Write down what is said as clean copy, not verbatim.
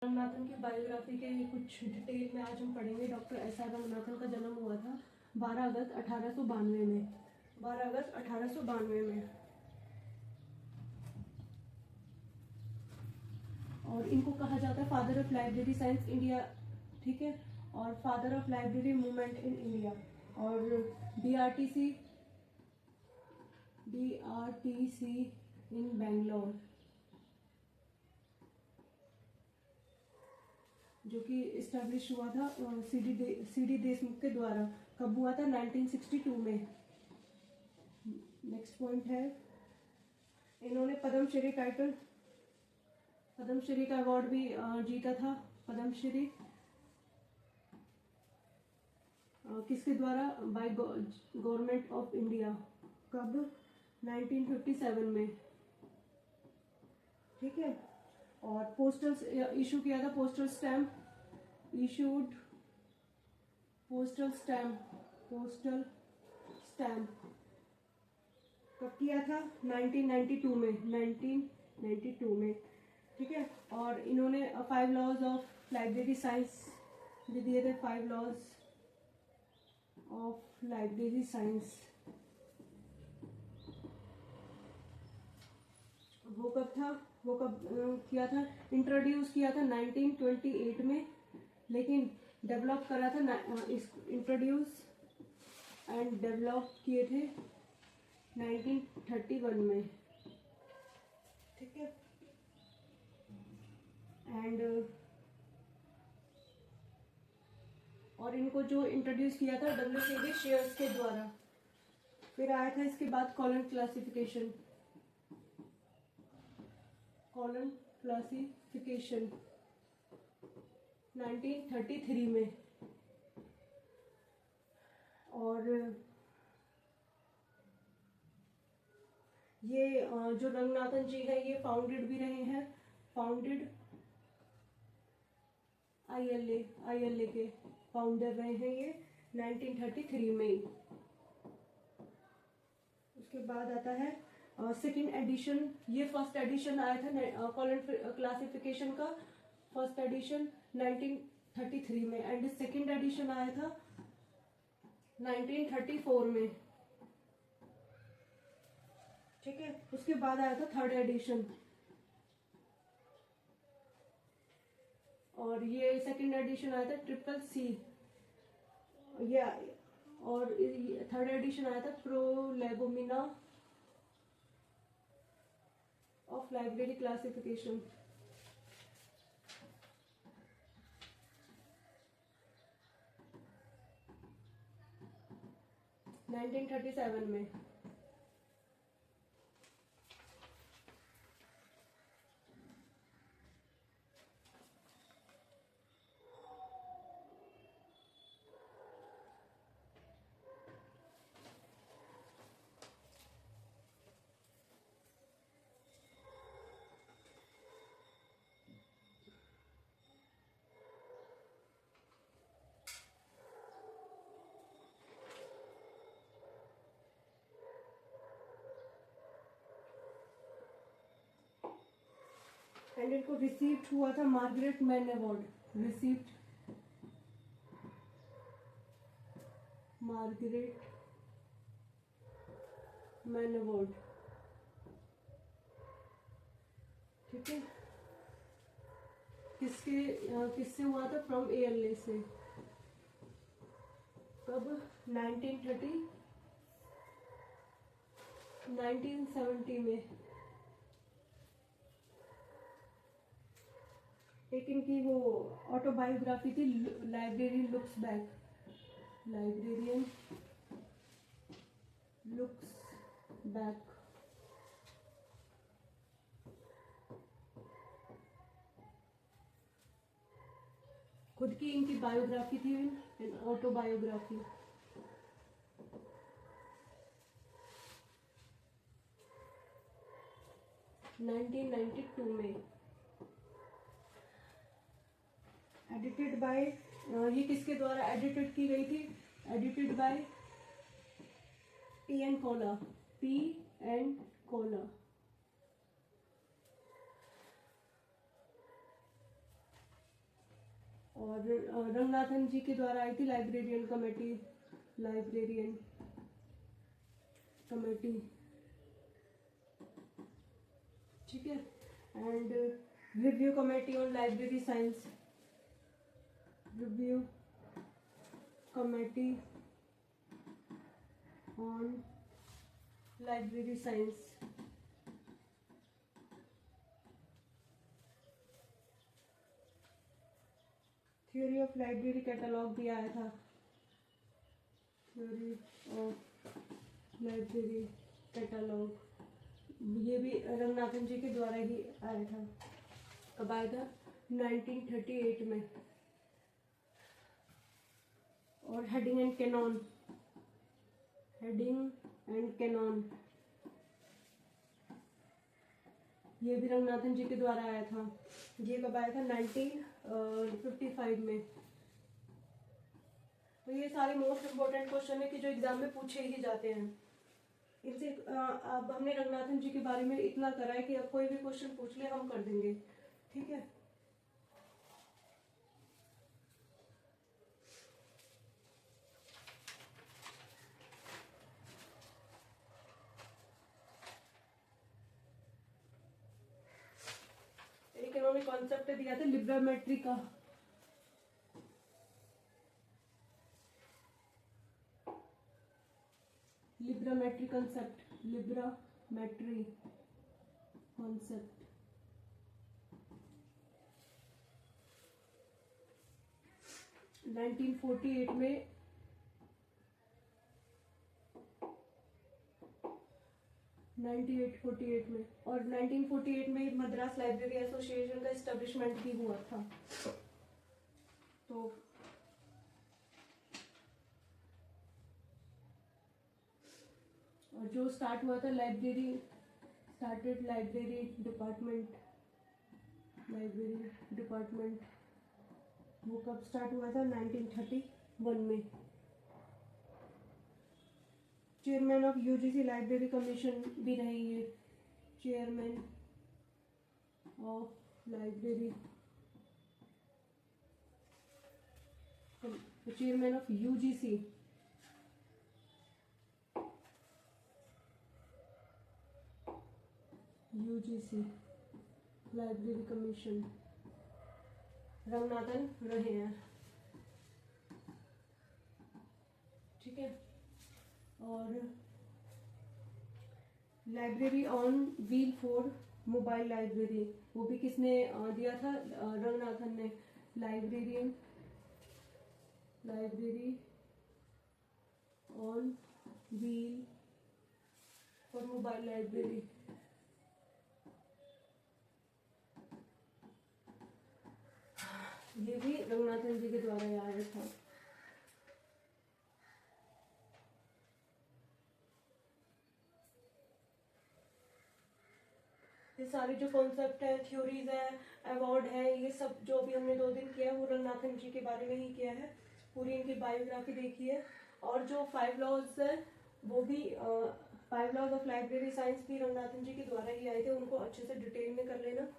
रंगनाथन की बायोग्राफी के कुछ डिटेल में आज हम पढ़ेंगे। डॉक्टर एस आर रंगनाथन का जन्म हुआ था 12 अगस्त 1892 में। 12 अगस्त 1892 में। और इनको कहा जाता है father of library science India, ठीक है, और father of library movement in India. और बीआरटीसी इन बेंगलोर, जो कि इस्टेब्लिश हुआ था सीडी देशमुख के द्वारा। कब हुआ था? 1962 में। नेक्स्ट पॉइंट है, इन्होंने पद्मश्री का अवार्ड भी जीता था। पद्मश्री किसके द्वारा? By government of India. कब? 1957 में, ठीक है। और पोस्टल इशू किया था, पोस्टल स्टैम्प कब किया था? 1992 में, ठीक है। और इन्होंने 5 लॉज ऑफ लाइब्रेरी साइंस भी दिए थे। 5 लॉज ऑफ लाइब्रेरी साइंस। वो कब था? वो कब किया था? इंट्रोड्यूस किया था 1928 में, लेकिन डेवलप करा था इंट्रोड्यूस एंड डेवलप किए थे 1931 में, ठीक है। एंड और इनको जो इंट्रोड्यूस किया था डब्ल्यू शेयर्स के द्वारा। फिर आया था इसके बाद कॉलन क्लासिफिकेशन 1933 में। और ये जो रंगनाथन जी है ये फाउंडेड भी रहे हैं, फाउंडेड आईएलए के फाउंडर रहे हैं ये 1933 में। उसके बाद आता है सेकेंड एडिशन। ये फर्स्ट एडिशन आया था कॉलन क्लासिफिकेशन का, फर्स्ट एडिशन 1933 में, एंड सेकेंड एडिशन आया था 1934 में, ठीक है। उसके बाद आया था थर्ड एडिशन, और ये सेकेंड एडिशन आया था ट्रिपल सी। ये और थर्ड एडिशन आया था प्रोलेगोमिना ऑफ लाइब्रेरी क्लासिफिकेशन। नाइनटीन 37 में। एंड इनको रिसीव्ड हुआ था Margaret man award, Margaret man award, ठीक है। किससे हुआ था? फ्रॉम एएलए से। कब? 1970 में। एक इनकी वो ऑटोबायोग्राफी थी, लाइब्रेरियन लुक्स बैक। खुद की इनकी बायोग्राफी थी, ऑटोबायोग्राफी। नाइनटीन 92 में। एडिटेड बाय, ये किसके द्वारा एडिटेड की गई थी? Edited by P.N. कोला। और रंगनाथन जी के द्वारा आई थी लाइब्रेरियन कमेटी, ठीक है। And review committee on library science, review committee on library science. Theory of library catalogue भी आया था, थ्योरी ऑफ लाइब्रेरी कैटलॉग, ये भी रंगनाथन जी के द्वारा ही आया था। कब आया था? 1938 में। और हेडिंग एंड कैनॉन, ये भी रंगनाथन जी के द्वारा आया था। ये कब आया था? 1955 में। तो ये सारे मोस्ट इम्पोर्टेंट क्वेश्चन है कि जो एग्जाम में पूछे ही जाते हैं। इनसे अब हमने रंगनाथन जी के बारे में इतना करा है कि अब कोई भी क्वेश्चन पूछ ले हम कर देंगे, ठीक है। एक इन्होंने कॉन्सेप्ट दिया था लिब्रामेट्री का, लिब्रामेट्री कॉन्सेप्ट 1948 में, 1948 में। और 1948 में मद्रास लाइब्रेरी एसोसिएशन का एस्टेब्लिशमेंट भी हुआ था। तो और जो स्टार्ट हुआ था लाइब्रेरी डिपार्टमेंट, वो कब स्टार्ट हुआ था? 1931 में। Chairman of UGC library commission भी रही है, chairman of UGC library commission Ranganathan रहे हैं, ठीक है। और library on wheel for mobile library, वो भी किसने दिया था? रंगनाथन ने। Library on wheel for mobile library, ये भी रंगनाथन जी के द्वारा आया था। ये सारे जो कॉन्सेप्ट है, थ्योरीज है, अवार्ड है, ये सब जो अभी हमने 2 दिन किया है वो रंगनाथन जी के बारे में ही किया है। पूरी इनकी बायोग्राफी देखी है। और जो 5 लॉज है वो भी 5 लॉज ऑफ लाइब्रेरी साइंस भी रंगनाथन जी के द्वारा ही आए थे, उनको अच्छे से डिटेल में कर लेना।